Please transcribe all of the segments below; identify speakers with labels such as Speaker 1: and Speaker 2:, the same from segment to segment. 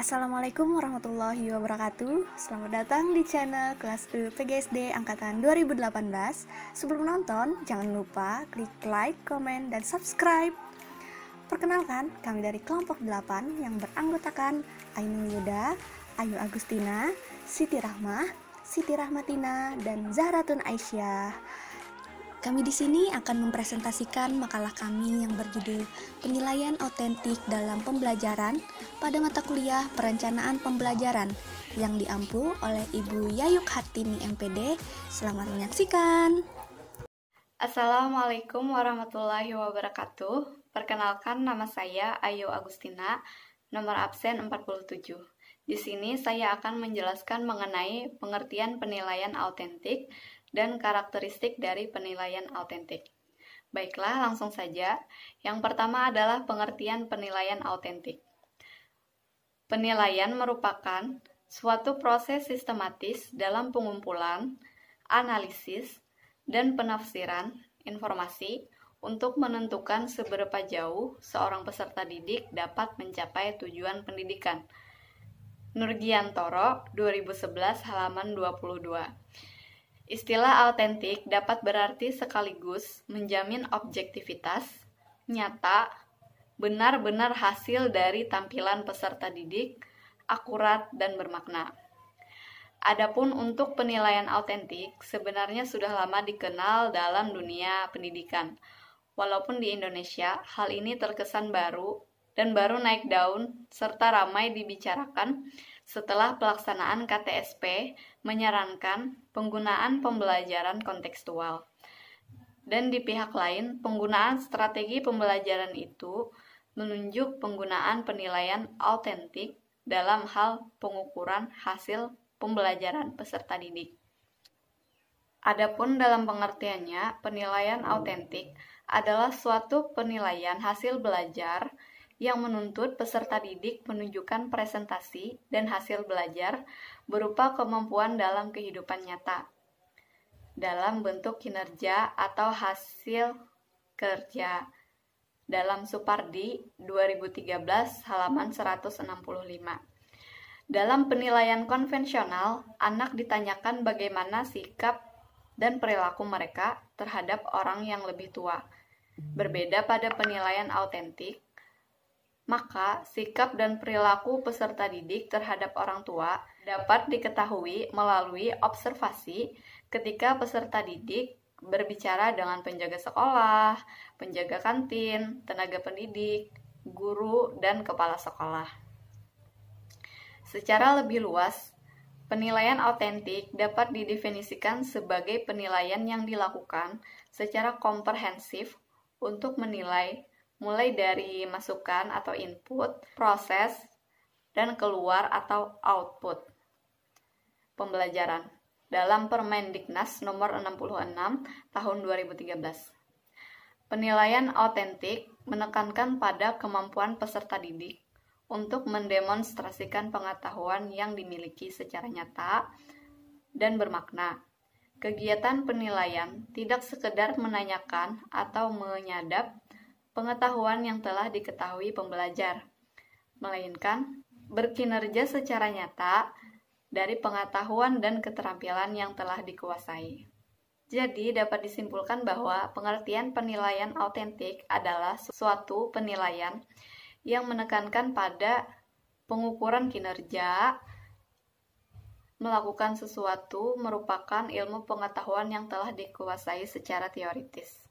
Speaker 1: Assalamualaikum warahmatullahi wabarakatuh. Selamat datang di channel kelas E PGSD angkatan 2018. Sebelum nonton, jangan lupa klik like, komen, dan subscribe. Perkenalkan, kami dari kelompok 8 yang beranggotakan Ainul Yuda, Ayu Agustina, Siti Rahmah, Siti Rahmatina, dan Zahratun Aisyah. Kami di sini akan mempresentasikan makalah kami yang berjudul Penilaian Autentik dalam Pembelajaran pada mata kuliah Perencanaan Pembelajaran yang diampu oleh Ibu Yayuk Hartini MPD. Selamat menyaksikan.
Speaker 2: Assalamualaikum warahmatullahi wabarakatuh. Perkenalkan, nama saya Ayu Agustina, nomor absen 47. Di sini saya akan menjelaskan mengenai pengertian penilaian autentik dan karakteristik dari penilaian autentik. Baiklah, langsung saja. Yang pertama adalah pengertian penilaian autentik. Penilaian merupakan suatu proses sistematis dalam pengumpulan, analisis, dan penafsiran informasi untuk menentukan seberapa jauh seorang peserta didik dapat mencapai tujuan pendidikan. Nurgiantoro, 2011, halaman 22. Istilah autentik dapat berarti sekaligus menjamin objektivitas, nyata, benar-benar hasil dari tampilan peserta didik, akurat dan bermakna. Adapun untuk penilaian autentik sebenarnya sudah lama dikenal dalam dunia pendidikan. Walaupun di Indonesia hal ini terkesan baru dan baru naik daun serta ramai dibicarakan setelah pelaksanaan KTSP menyarankan penggunaan pembelajaran kontekstual. Dan di pihak lain, penggunaan strategi pembelajaran itu menunjuk penggunaan penilaian autentik dalam hal pengukuran hasil pembelajaran peserta didik. Adapun dalam pengertiannya, penilaian autentik adalah suatu penilaian hasil belajar yang menuntut peserta didik menunjukkan presentasi dan hasil belajar berupa kemampuan dalam kehidupan nyata, dalam bentuk kinerja atau hasil kerja. Dalam Supardi 2013 halaman 165. Dalam penilaian konvensional, anak ditanyakan bagaimana sikap dan perilaku mereka terhadap orang yang lebih tua. Berbeda pada penilaian autentik, maka sikap dan perilaku peserta didik terhadap orang tua dapat diketahui melalui observasi ketika peserta didik berbicara dengan penjaga sekolah, penjaga kantin, tenaga pendidik, guru, dan kepala sekolah. Secara lebih luas, penilaian autentik dapat didefinisikan sebagai penilaian yang dilakukan secara komprehensif untuk menilai mulai dari masukan atau input, proses, dan keluar atau output pembelajaran dalam Permendiknas nomor 66 tahun 2013. Penilaian autentik menekankan pada kemampuan peserta didik untuk mendemonstrasikan pengetahuan yang dimiliki secara nyata dan bermakna. Kegiatan penilaian tidak sekedar menanyakan atau menyadap pengetahuan yang telah diketahui pembelajar, melainkan berkinerja secara nyata dari pengetahuan dan keterampilan yang telah dikuasai. Jadi, dapat disimpulkan bahwa pengertian penilaian autentik adalah suatu penilaian yang menekankan pada pengukuran kinerja, melakukan sesuatu merupakan ilmu pengetahuan yang telah dikuasai secara teoritis.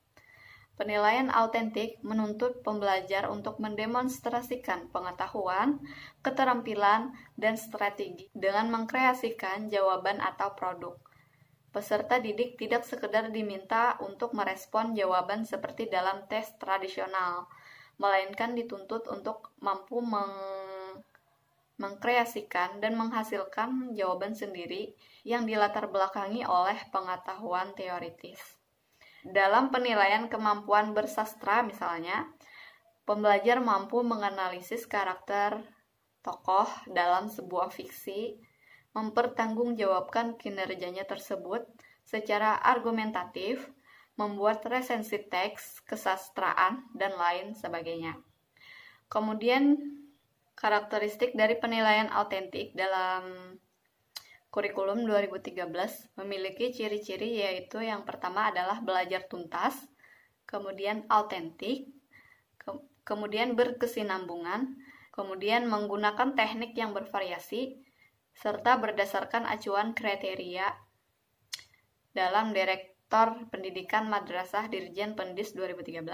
Speaker 2: Penilaian autentik menuntut pembelajar untuk mendemonstrasikan pengetahuan, keterampilan, dan strategi dengan mengkreasikan jawaban atau produk. Peserta didik tidak sekedar diminta untuk merespon jawaban seperti dalam tes tradisional, melainkan dituntut untuk mampu mengkreasikan dan menghasilkan jawaban sendiri yang dilatar belakangi oleh pengetahuan teoritis. Dalam penilaian kemampuan bersastra misalnya, pembelajar mampu menganalisis karakter tokoh dalam sebuah fiksi, mempertanggungjawabkan kinerjanya tersebut secara argumentatif, membuat resensi teks, kesastraan, dan lain sebagainya. Kemudian Karakteristik dari penilaian autentik dalam kurikulum 2013 memiliki ciri-ciri, yaitu yang pertama adalah belajar tuntas, kemudian autentik, kemudian berkesinambungan, kemudian menggunakan teknik yang bervariasi, serta berdasarkan acuan kriteria dalam Direktor Pendidikan Madrasah Dirjen Pendis 2013.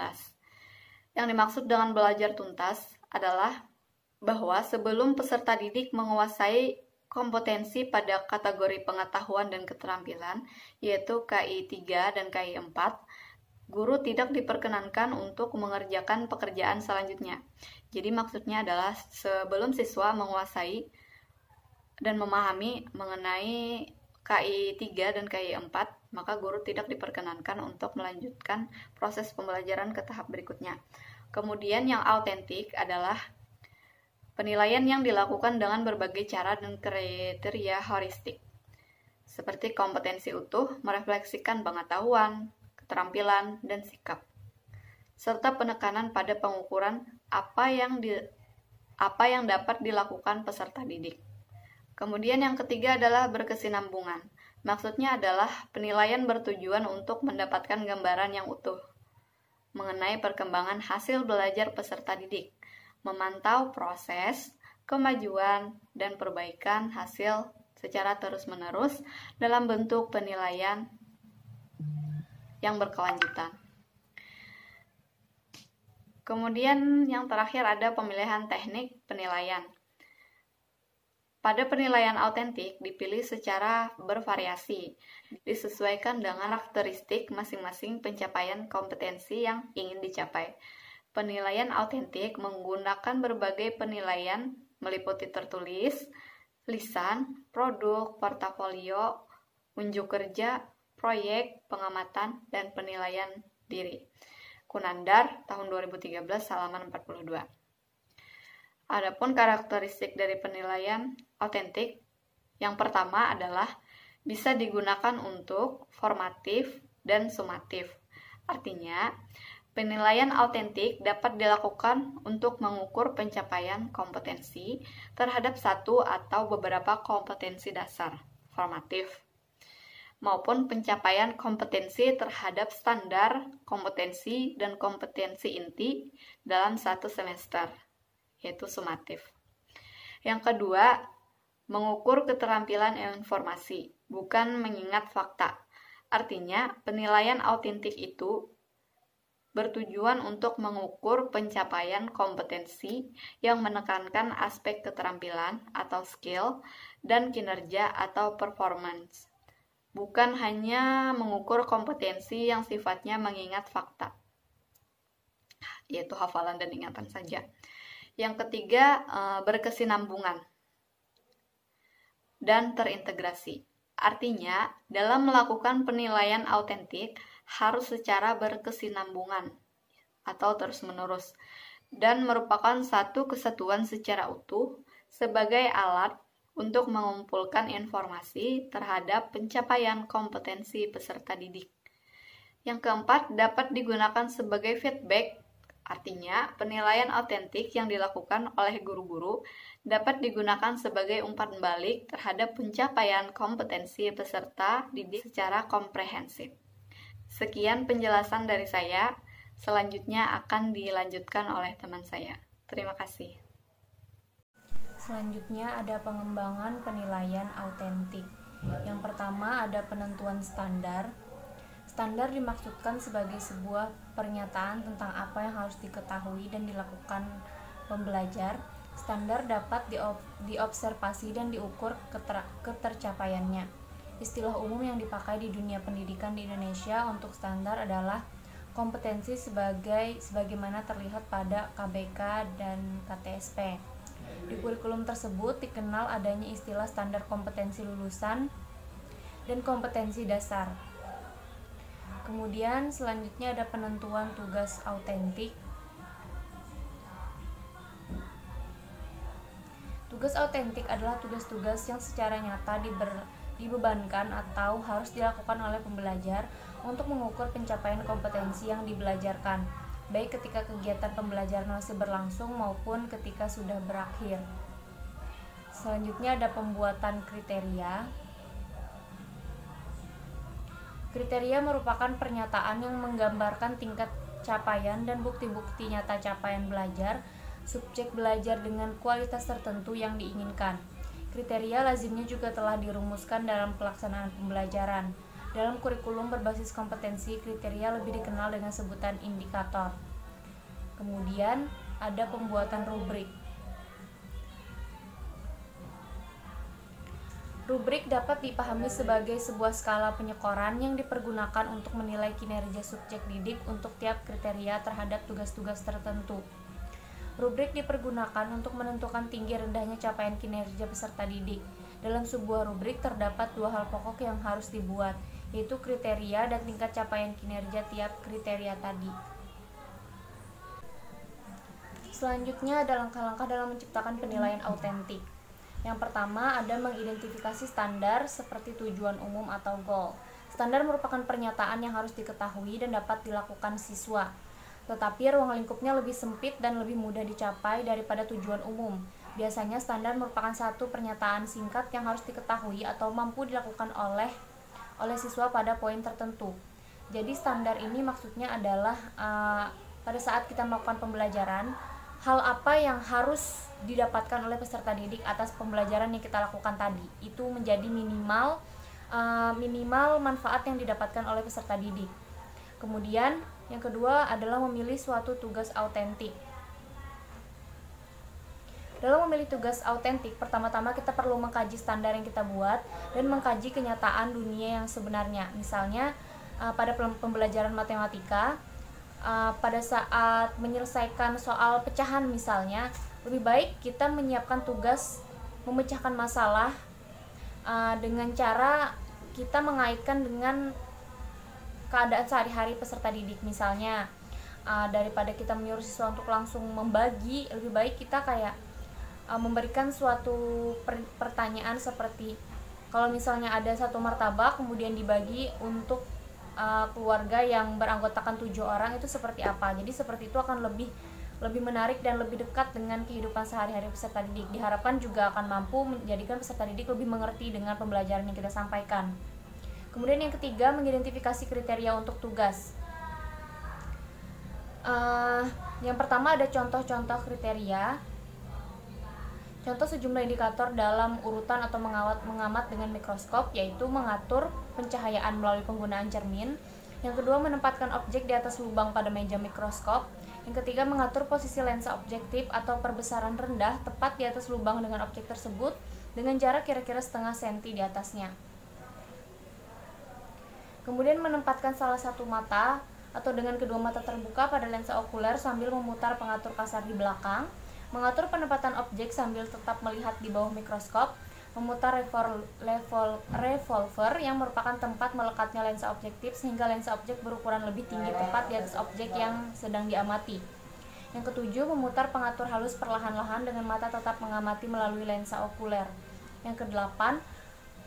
Speaker 2: Yang dimaksud dengan belajar tuntas adalah bahwa sebelum peserta didik menguasai kompetensi pada kategori pengetahuan dan keterampilan, yaitu KI 3 dan KI 4, guru tidak diperkenankan untuk mengerjakan pekerjaan selanjutnya. Jadi maksudnya adalah sebelum siswa menguasai dan memahami mengenai KI 3 dan KI 4, maka guru tidak diperkenankan untuk melanjutkan proses pembelajaran ke tahap berikutnya. Kemudian yang autentik adalah penilaian yang dilakukan dengan berbagai cara dan kriteria heuristik, seperti kompetensi utuh, merefleksikan pengetahuan, keterampilan, dan sikap, serta penekanan pada pengukuran apa yang dapat dilakukan peserta didik. Kemudian yang ketiga adalah berkesinambungan. Maksudnya adalah penilaian bertujuan untuk mendapatkan gambaran yang utuh mengenai perkembangan hasil belajar peserta didik, memantau proses, kemajuan, dan perbaikan hasil secara terus-menerus dalam bentuk penilaian yang berkelanjutan. Kemudian yang terakhir ada pemilihan teknik penilaian. Pada penilaian autentik dipilih secara bervariasi, disesuaikan dengan karakteristik masing-masing pencapaian kompetensi yang ingin dicapai. Penilaian autentik menggunakan berbagai penilaian meliputi tertulis, lisan, produk, portofolio, unjuk kerja, proyek, pengamatan, dan penilaian diri. Kunandar tahun 2013 halaman 42. Adapun karakteristik dari penilaian autentik, yang pertama adalah bisa digunakan untuk formatif dan sumatif. Artinya, penilaian autentik dapat dilakukan untuk mengukur pencapaian kompetensi terhadap satu atau beberapa kompetensi dasar, formatif, maupun pencapaian kompetensi terhadap standar kompetensi dan kompetensi inti dalam satu semester, yaitu sumatif. Yang kedua, mengukur keterampilan informasi, bukan mengingat fakta. Artinya, penilaian autentik itu bertujuan untuk mengukur pencapaian kompetensi yang menekankan aspek keterampilan atau skill dan kinerja atau performance, bukan hanya mengukur kompetensi yang sifatnya mengingat fakta, yaitu hafalan dan ingatan saja. Yang ketiga, berkesinambungan dan terintegrasi. Artinya, dalam melakukan penilaian autentik harus secara berkesinambungan atau terus-menerus dan merupakan satu kesatuan secara utuh sebagai alat untuk mengumpulkan informasi terhadap pencapaian kompetensi peserta didik. Yang keempat, dapat digunakan sebagai feedback. Artinya, penilaian autentik yang dilakukan oleh guru-guru dapat digunakan sebagai umpan balik terhadap pencapaian kompetensi peserta didik secara komprehensif. Sekian penjelasan dari saya. Selanjutnya akan dilanjutkan oleh teman saya. Terima kasih.
Speaker 3: Selanjutnya ada pengembangan penilaian autentik. Yang pertama ada penentuan standar. Standar dimaksudkan sebagai sebuah pernyataan tentang apa yang harus diketahui dan dilakukan pembelajar. Standar dapat diobservasi dan diukur ketercapaiannya. Istilah umum yang dipakai di dunia pendidikan di Indonesia untuk standar adalah kompetensi sebagaimana terlihat pada KBK dan KTSP. Di kurikulum tersebut dikenal adanya istilah standar kompetensi lulusan dan kompetensi dasar. Kemudian selanjutnya ada penentuan tugas autentik. Tugas autentik adalah tugas-tugas yang secara nyata dibebankan atau harus dilakukan oleh pembelajar untuk mengukur pencapaian kompetensi yang dibelajarkan. baik ketika kegiatan pembelajaran masih berlangsung maupun ketika sudah berakhir. Selanjutnya ada pembuatan kriteria. Kriteria merupakan pernyataan yang menggambarkan tingkat capaian dan bukti-bukti nyata capaian belajar subjek belajar dengan kualitas tertentu yang diinginkan. Kriteria lazimnya juga telah dirumuskan dalam pelaksanaan pembelajaran. Dalam kurikulum berbasis kompetensi, kriteria lebih dikenal dengan sebutan indikator. Kemudian ada pembuatan rubrik. Rubrik dapat dipahami sebagai sebuah skala penyekoran yang dipergunakan untuk menilai kinerja subjek didik untuk tiap kriteria terhadap tugas-tugas tertentu. Rubrik dipergunakan untuk menentukan tinggi rendahnya capaian kinerja peserta didik. Dalam sebuah rubrik terdapat dua hal pokok yang harus dibuat, yaitu kriteria dan tingkat capaian kinerja tiap kriteria tadi. Selanjutnya ada langkah-langkah dalam menciptakan penilaian autentik. Yang pertama ada mengidentifikasi standar seperti tujuan umum atau goal. Standar merupakan pernyataan yang harus diketahui dan dapat dilakukan siswa, tetapi ruang lingkupnya lebih sempit dan lebih mudah dicapai daripada tujuan umum. Biasanya standar merupakan satu pernyataan singkat yang harus diketahui atau mampu dilakukan oleh siswa pada poin tertentu. Jadi standar ini maksudnya adalah pada saat kita melakukan pembelajaran, hal apa yang harus didapatkan oleh peserta didik atas pembelajaran yang kita lakukan tadi. Itu menjadi minimal manfaat yang didapatkan oleh peserta didik. Kemudian yang kedua adalah memilih suatu tugas autentik. Dalam memilih tugas autentik, pertama-tama kita perlu mengkaji standar yang kita buat dan mengkaji kenyataan dunia yang sebenarnya. Misalnya pada pembelajaran matematika, pada saat menyelesaikan soal pecahan misalnya, lebih baik kita menyiapkan tugas memecahkan masalah dengan cara kita mengaitkan dengan keadaan sehari-hari peserta didik. Misalnya daripada kita menyuruh siswa untuk langsung membagi, lebih baik kita kayak memberikan suatu pertanyaan seperti kalau misalnya ada satu martabak kemudian dibagi untuk keluarga yang beranggotakan 7 orang, itu seperti apa. Jadi seperti itu akan lebih menarik dan lebih dekat dengan kehidupan sehari-hari peserta didik. Diharapkan juga akan mampu menjadikan peserta didik lebih mengerti dengan pembelajaran yang kita sampaikan. Kemudian yang ketiga, mengidentifikasi kriteria untuk tugas. Yang pertama ada contoh-contoh kriteria. Contoh sejumlah indikator dalam urutan atau mengamat dengan mikroskop, yaitu mengatur pencahayaan melalui penggunaan cermin. Yang kedua, menempatkan objek di atas lubang pada meja mikroskop. Yang ketiga, mengatur posisi lensa objektif atau perbesaran rendah tepat di atas lubang dengan objek tersebut dengan jarak kira-kira setengah senti di atasnya. Kemudian menempatkan salah satu mata atau dengan kedua mata terbuka pada lensa okuler sambil memutar pengatur kasar di belakang. Mengatur penempatan objek sambil tetap melihat di bawah mikroskop, memutar revolver yang merupakan tempat melekatnya lensa objektif sehingga lensa objek berukuran lebih tinggi tepat di atas objek yang sedang diamati. Yang ketujuh, memutar pengatur halus perlahan-lahan dengan mata tetap mengamati melalui lensa okuler. Yang kedelapan,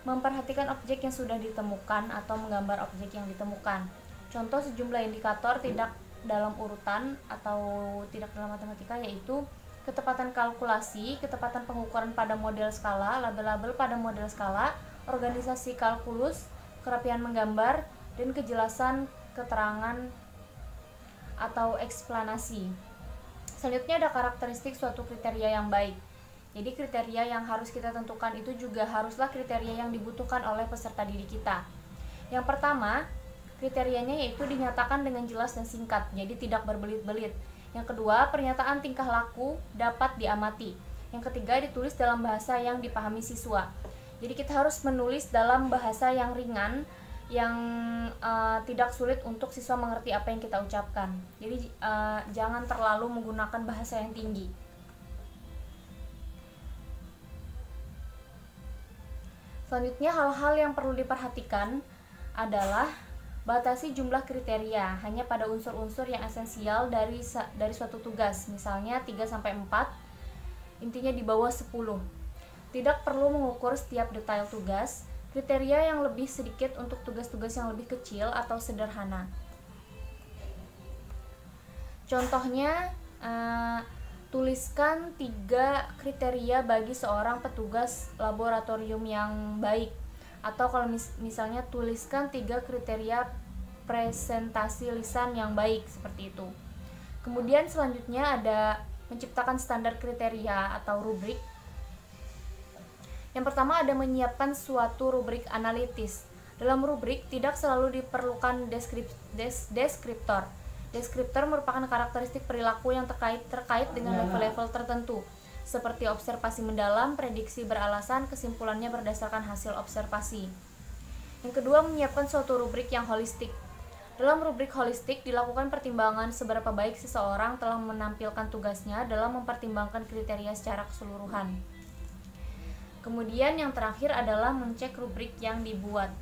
Speaker 3: memperhatikan objek yang sudah ditemukan atau menggambar objek yang ditemukan. Contoh sejumlah indikator tidak dalam urutan atau tidak dalam matematika, yaitu ketepatan kalkulasi, ketepatan pengukuran pada model skala, label-label pada model skala, organisasi kalkulus, kerapian menggambar, dan kejelasan keterangan atau eksplanasi. Selanjutnya ada karakteristik suatu kriteria yang baik. Jadi kriteria yang harus kita tentukan itu juga haruslah kriteria yang dibutuhkan oleh peserta didik kita. Yang pertama, kriterianya yaitu dinyatakan dengan jelas dan singkat, jadi tidak berbelit-belit. Yang kedua, pernyataan tingkah laku dapat diamati. Yang ketiga, ditulis dalam bahasa yang dipahami siswa. Jadi kita harus menulis dalam bahasa yang ringan, yang tidak sulit untuk siswa mengerti apa yang kita ucapkan. Jadi jangan terlalu menggunakan bahasa yang tinggi. Selanjutnya, hal-hal yang perlu diperhatikan adalah batasi jumlah kriteria hanya pada unsur-unsur yang esensial dari suatu tugas, misalnya 3-4, intinya di bawah 10. Tidak perlu mengukur setiap detail tugas, kriteria yang lebih sedikit untuk tugas-tugas yang lebih kecil atau sederhana. Contohnya, tuliskan 3 kriteria bagi seorang petugas laboratorium yang baik. Atau kalau misalnya tuliskan 3 kriteria presentasi lisan yang baik, seperti itu. Kemudian selanjutnya ada menciptakan standar kriteria atau rubrik. Yang pertama ada menyiapkan suatu rubrik analitis. Dalam rubrik tidak selalu diperlukan deskriptor. Deskriptor merupakan karakteristik perilaku yang terkait dengan level-level tertentu, seperti observasi mendalam, prediksi beralasan, kesimpulannya berdasarkan hasil observasi. Yang kedua, menyiapkan suatu rubrik yang holistik. Dalam rubrik holistik dilakukan pertimbangan seberapa baik seseorang telah menampilkan tugasnya dalam mempertimbangkan kriteria secara keseluruhan. Kemudian yang terakhir adalah mencek rubrik yang dibuat.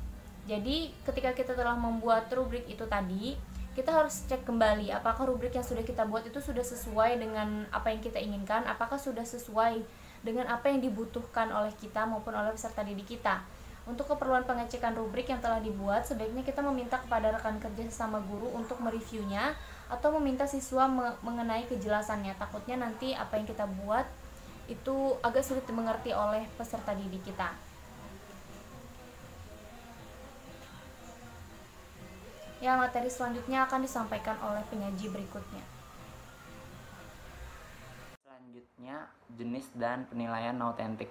Speaker 3: Jadi ketika kita telah membuat rubrik itu tadi, kita harus cek kembali apakah rubrik yang sudah kita buat itu sudah sesuai dengan apa yang kita inginkan, apakah sudah sesuai dengan apa yang dibutuhkan oleh kita maupun oleh peserta didik kita. Untuk keperluan pengecekan rubrik yang telah dibuat, sebaiknya kita meminta kepada rekan kerja sesama guru untuk mereviewnya atau meminta siswa mengenai kejelasannya. Takutnya nanti apa yang kita buat itu agak sulit dimengerti oleh peserta didik kita. Ya, materi selanjutnya akan disampaikan oleh penyaji berikutnya.
Speaker 4: Selanjutnya, jenis dan penilaian autentik.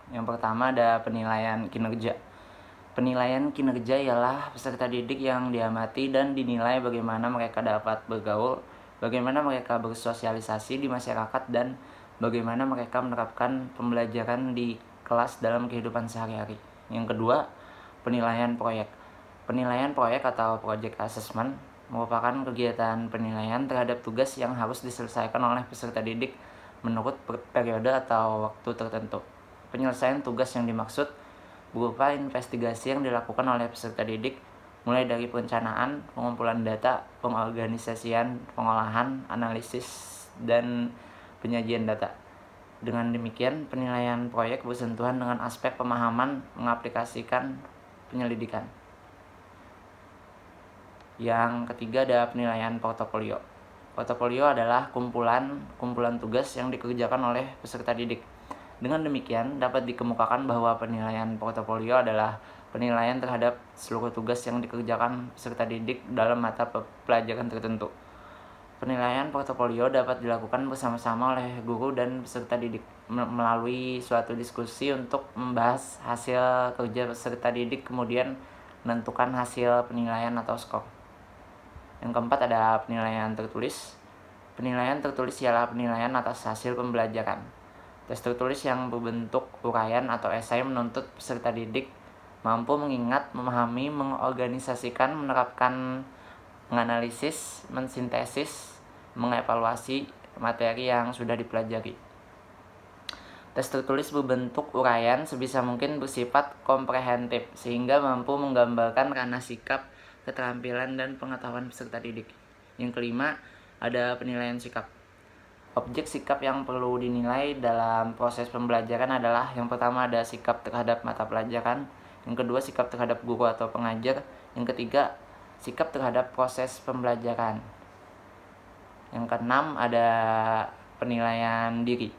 Speaker 4: Yang pertama ada penilaian kinerja. Penilaian kinerja ialah peserta didik yang diamati dan dinilai bagaimana mereka dapat bergaul, bagaimana mereka bersosialisasi di masyarakat, dan bagaimana mereka menerapkan pembelajaran di kelas dalam kehidupan sehari-hari. Yang kedua, penilaian proyek. Penilaian proyek atau project assessment merupakan kegiatan penilaian terhadap tugas yang harus diselesaikan oleh peserta didik menurut periode atau waktu tertentu. Penyelesaian tugas yang dimaksud berupa investigasi yang dilakukan oleh peserta didik, mulai dari perencanaan, pengumpulan data, pengorganisasian, pengolahan, analisis, dan penyajian data. Dengan demikian, penilaian proyek bersentuhan dengan aspek pemahaman mengaplikasikan penyelidikan. Yang ketiga ada penilaian portofolio. Portofolio adalah kumpulan tugas yang dikerjakan oleh peserta didik. Dengan demikian, dapat dikemukakan bahwa penilaian portofolio adalah penilaian terhadap seluruh tugas yang dikerjakan peserta didik dalam mata pelajaran tertentu. Penilaian portofolio dapat dilakukan bersama-sama oleh guru dan peserta didik melalui suatu diskusi untuk membahas hasil kerja peserta didik, kemudian menentukan hasil penilaian atau skor. Yang keempat ada penilaian tertulis. Penilaian tertulis ialah penilaian atas hasil pembelajaran. Tes tertulis yang berbentuk uraian atau esai menuntut peserta didik mampu mengingat, memahami, mengorganisasikan, menerapkan, menganalisis, mensintesis, mengevaluasi materi yang sudah dipelajari. Tes tertulis berbentuk uraian sebisa mungkin bersifat komprehensif sehingga mampu menggambarkan ranah sikap, keterampilan, dan pengetahuan peserta didik. Yang kelima, ada penilaian sikap. Objek sikap yang perlu dinilai dalam proses pembelajaran adalah yang pertama ada sikap terhadap mata pelajaran, yang kedua sikap terhadap guru atau pengajar, yang ketiga sikap terhadap proses pembelajaran. Yang keenam ada penilaian diri.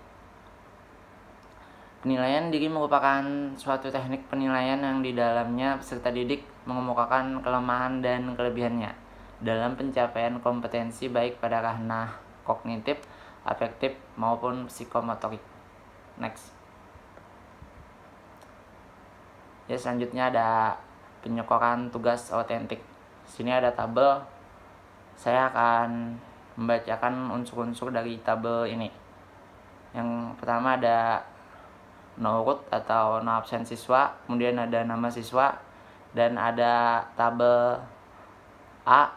Speaker 4: Penilaian diri merupakan suatu teknik penilaian yang di dalamnya peserta didik mengemukakan kelemahan dan kelebihannya dalam pencapaian kompetensi baik pada ranah kognitif, afektif, maupun psikomotorik. Next. Ya, selanjutnya ada penyokoran tugas autentik. Sini ada tabel. Saya akan membacakan unsur-unsur dari tabel ini. Yang pertama ada no root atau no absen siswa, kemudian ada nama siswa, dan ada tabel A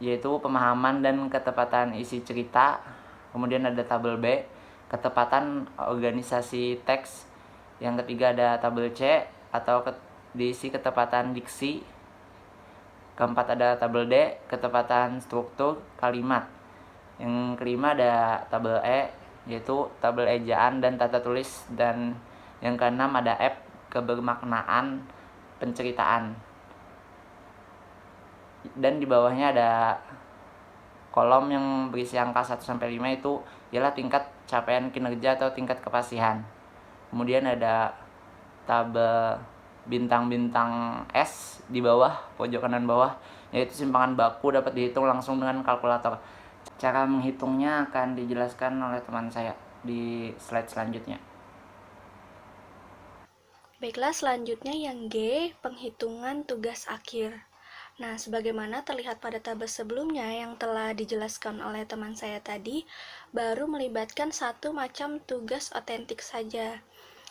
Speaker 4: yaitu pemahaman dan ketepatan isi cerita, kemudian ada tabel B ketepatan organisasi teks, yang ketiga ada tabel C atau diisi ketepatan diksi, keempat ada tabel D ketepatan struktur kalimat, yang kelima ada tabel E yaitu tabel ejaan dan tata tulis, dan yang keenam ada F kebermaknaan penceritaan, dan di bawahnya ada Kolom yang berisi angka 1-5 itu ialah tingkat capaian kinerja atau tingkat kepastian. Kemudian ada tabel bintang-bintang S di bawah, pojok kanan bawah, yaitu simpangan baku dapat dihitung langsung dengan kalkulator. Cara menghitungnya akan dijelaskan oleh teman saya di slide selanjutnya.
Speaker 1: Baiklah, selanjutnya yang G, penghitungan tugas akhir. Nah, sebagaimana terlihat pada tabel sebelumnya yang telah dijelaskan oleh teman saya tadi, baru melibatkan satu macam tugas otentik saja.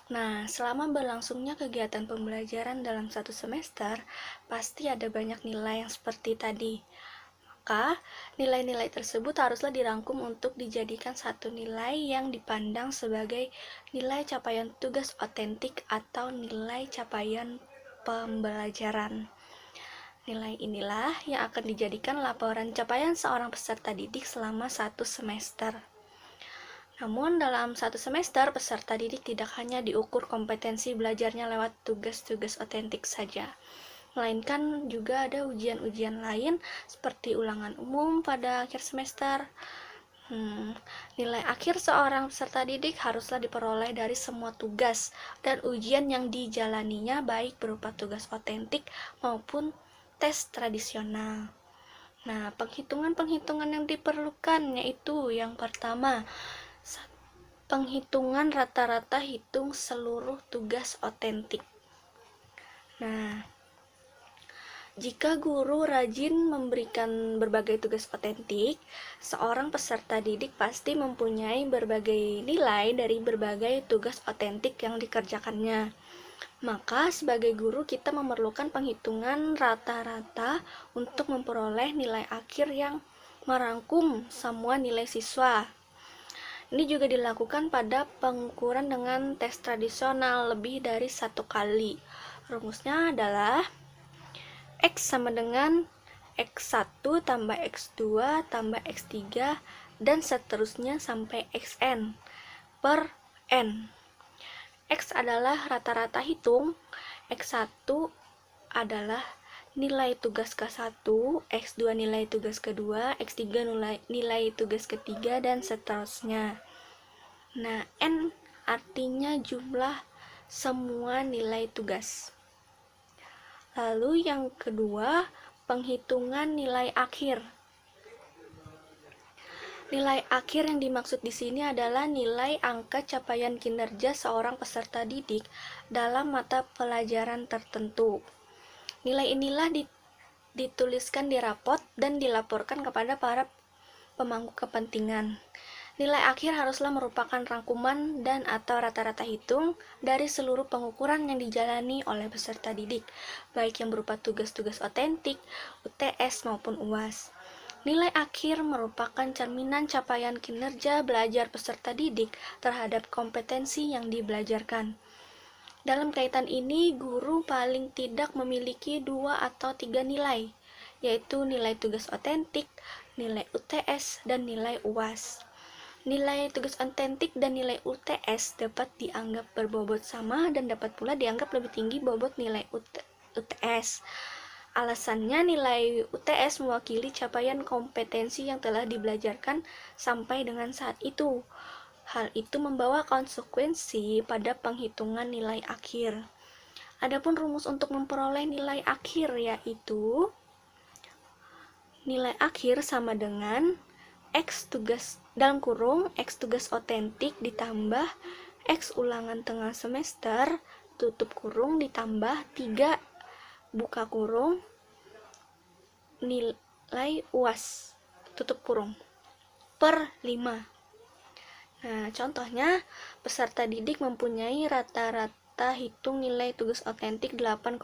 Speaker 1: Nah, selama berlangsungnya kegiatan pembelajaran dalam satu semester, pasti ada banyak nilai yang seperti tadi. Maka, nilai-nilai tersebut haruslah dirangkum untuk dijadikan satu nilai yang dipandang sebagai nilai capaian tugas otentik atau nilai capaian pembelajaran. Nilai inilah yang akan dijadikan laporan capaian seorang peserta didik selama satu semester. Namun, dalam satu semester, peserta didik tidak hanya diukur kompetensi belajarnya lewat tugas-tugas otentik saja, melainkan juga ada ujian-ujian lain seperti ulangan umum pada akhir semester. Nilai akhir seorang peserta didik haruslah diperoleh dari semua tugas dan ujian yang dijalaninya, baik berupa tugas otentik maupun tes tradisional. Nah, penghitungan-penghitungan yang diperlukan yaitu yang pertama, penghitungan rata-rata hitung seluruh tugas otentik. Nah, jika guru rajin memberikan berbagai tugas otentik, seorang peserta didik pasti mempunyai berbagai nilai dari berbagai tugas otentik yang dikerjakannya. Maka, sebagai guru, kita memerlukan penghitungan rata-rata untuk memperoleh nilai akhir yang merangkum semua nilai siswa. Ini juga dilakukan pada pengukuran dengan tes tradisional lebih dari satu kali. Rumusnya adalah X sama dengan X1 tambah X2 tambah X3 dan seterusnya sampai Xn per N. X adalah rata-rata hitung, X1 adalah nilai tugas ke-1, X2 nilai tugas kedua, X3 nilai tugas ketiga, dan seterusnya. Nah, N artinya jumlah semua nilai tugas. Lalu yang kedua, penghitungan nilai akhir. Nilai akhir yang dimaksud di sini adalah nilai angka capaian kinerja seorang peserta didik dalam mata pelajaran tertentu. Nilai inilah dituliskan di rapot dan dilaporkan kepada para pemangku kepentingan. Nilai akhir haruslah merupakan rangkuman dan atau rata-rata hitung dari seluruh pengukuran yang dijalani oleh peserta didik, baik yang berupa tugas-tugas otentik, UTS maupun UAS. Nilai akhir merupakan cerminan capaian kinerja belajar peserta didik terhadap kompetensi yang dibelajarkan. Dalam kaitan ini, guru paling tidak memiliki 2 atau 3 nilai, yaitu nilai tugas otentik, nilai UTS, dan nilai UAS. Nilai tugas otentik dan nilai UTS dapat dianggap berbobot sama dan dapat pula dianggap lebih tinggi bobot nilai UTS. Alasannya, nilai UTS mewakili capaian kompetensi yang telah dibelajarkan sampai dengan saat itu. Hal itu membawa konsekuensi pada penghitungan nilai akhir. Adapun rumus untuk memperoleh nilai akhir yaitu nilai akhir sama dengan X tugas dalam kurung X tugas otentik ditambah X ulangan tengah semester tutup kurung ditambah 3 buka kurung nilai UAS tutup kurung per 5. Nah, contohnya peserta didik mempunyai rata-rata hitung nilai tugas otentik 8,0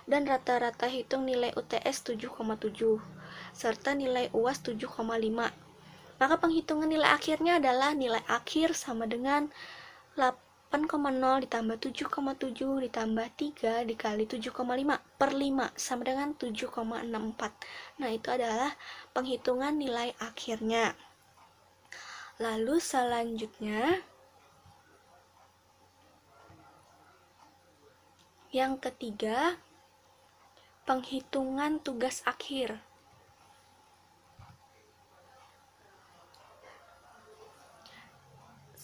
Speaker 1: dan rata-rata hitung nilai UTS 7,7 serta nilai UAS 7,5. Maka penghitungan nilai akhirnya adalah nilai akhir sama dengan 8,0 ditambah 7,7 ditambah 3 dikali 7,5 per 5 sama dengan 7,64. Nah, itu adalah penghitungan nilai akhirnya. Lalu selanjutnya, yang ketiga, penghitungan tugas akhir.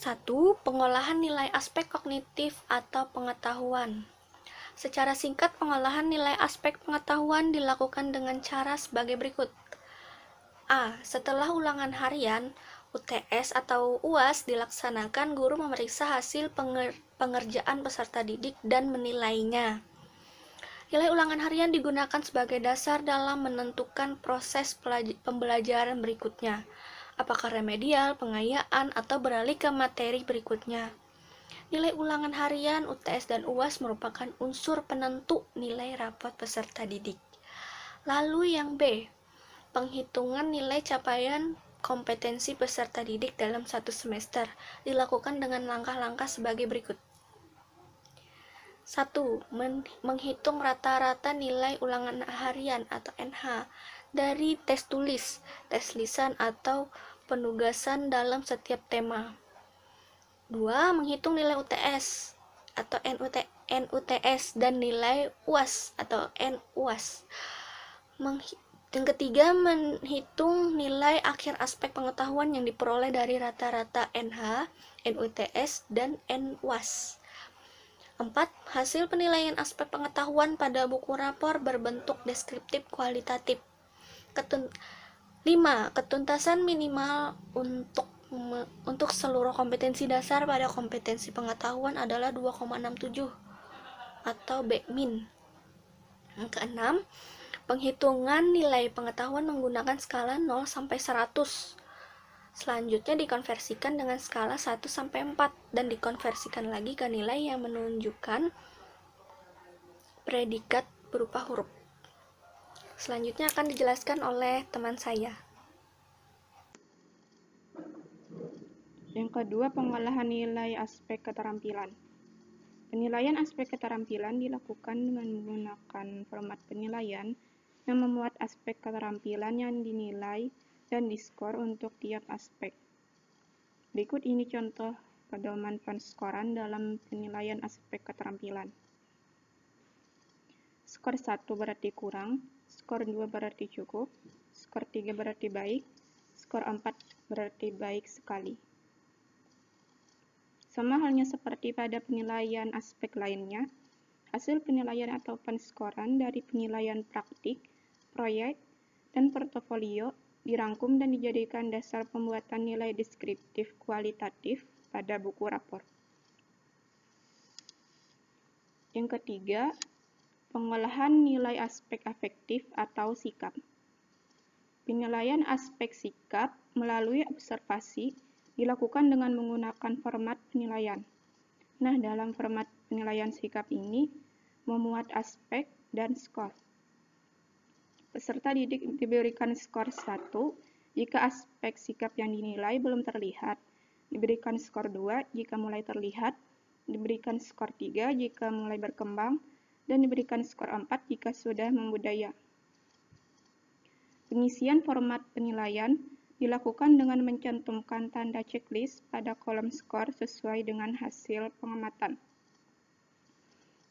Speaker 1: 1. Pengolahan nilai aspek kognitif atau pengetahuan. Secara singkat, pengolahan nilai aspek pengetahuan dilakukan dengan cara sebagai berikut. A. Setelah ulangan harian, UTS atau UAS dilaksanakan, guru memeriksa hasil pengerjaan peserta didik dan menilainya. Nilai ulangan harian digunakan sebagai dasar dalam menentukan proses pembelajaran berikutnya, apakah remedial, pengayaan, atau beralih ke materi berikutnya. Nilai ulangan harian, UTS, dan UAS merupakan unsur penentu nilai rapot peserta didik. Lalu yang B, penghitungan nilai capaian kompetensi peserta didik dalam satu semester dilakukan dengan langkah-langkah sebagai berikut. 1. Menghitung rata-rata nilai ulangan harian atau NH dari tes tulis, tes lisan, atau penugasan dalam setiap tema. 2. Menghitung nilai UTS atau NUTS dan nilai UAS atau NUAS. Yang ketiga, menghitung nilai akhir aspek pengetahuan yang diperoleh dari rata-rata NH, NUTS, dan NUAS. 4. Hasil penilaian aspek pengetahuan pada buku rapor berbentuk deskriptif kualitatif. 5. Ketuntasan minimal untuk seluruh kompetensi dasar pada kompetensi pengetahuan adalah 2,67 atau B-min. Yang keenam, penghitungan nilai pengetahuan menggunakan skala 0 sampai 100. Selanjutnya dikonversikan dengan skala 1 sampai 4 dan dikonversikan lagi ke nilai yang menunjukkan predikat berupa huruf. Selanjutnya akan dijelaskan oleh teman saya.
Speaker 5: Yang kedua, pengolahan nilai aspek keterampilan. Penilaian aspek keterampilan dilakukan dengan menggunakan format penilaian yang memuat aspek keterampilan yang dinilai dan diskor untuk tiap aspek. Berikut ini contoh pedoman penskoran dalam penilaian aspek keterampilan. Skor 1 berarti kurang, skor 2 berarti cukup, skor 3 berarti baik, skor 4 berarti baik sekali. Sama halnya seperti pada penilaian aspek lainnya, hasil penilaian atau penskoran dari penilaian praktik, proyek, dan portofolio dirangkum dan dijadikan dasar pembuatan nilai deskriptif kualitatif pada buku rapor. Yang ketiga, pengolahan nilai aspek afektif atau sikap. Penilaian aspek sikap melalui observasi dilakukan dengan menggunakan format penilaian. Nah, dalam format penilaian sikap ini memuat aspek dan skor. Peserta didik diberikan skor 1 jika aspek sikap yang dinilai belum terlihat, diberikan skor 2 jika mulai terlihat, diberikan skor 3 jika mulai berkembang, dan diberikan skor 4 jika sudah membudaya. Pengisian format penilaian dilakukan dengan mencantumkan tanda checklist pada kolom skor sesuai dengan hasil pengamatan.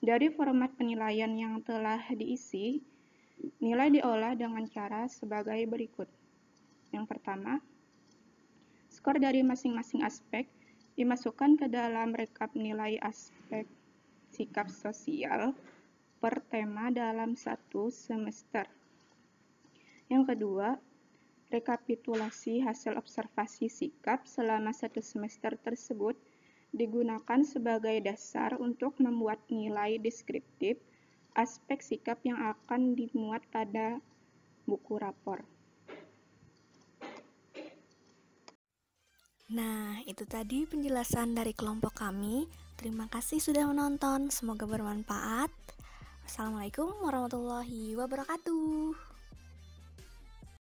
Speaker 5: Dari format penilaian yang telah diisi, nilai diolah dengan cara sebagai berikut. Yang pertama, skor dari masing-masing aspek dimasukkan ke dalam rekap nilai aspek sikap sosial per tema dalam satu semester. Yang kedua, rekapitulasi hasil observasi sikap selama satu semester tersebut digunakan sebagai dasar untuk membuat nilai deskriptif aspek sikap yang akan dimuat pada buku rapor.
Speaker 1: Nah, itu tadi penjelasan dari kelompok kami. Terima kasih sudah menonton, semoga bermanfaat. Wassalamualaikum warahmatullahi wabarakatuh.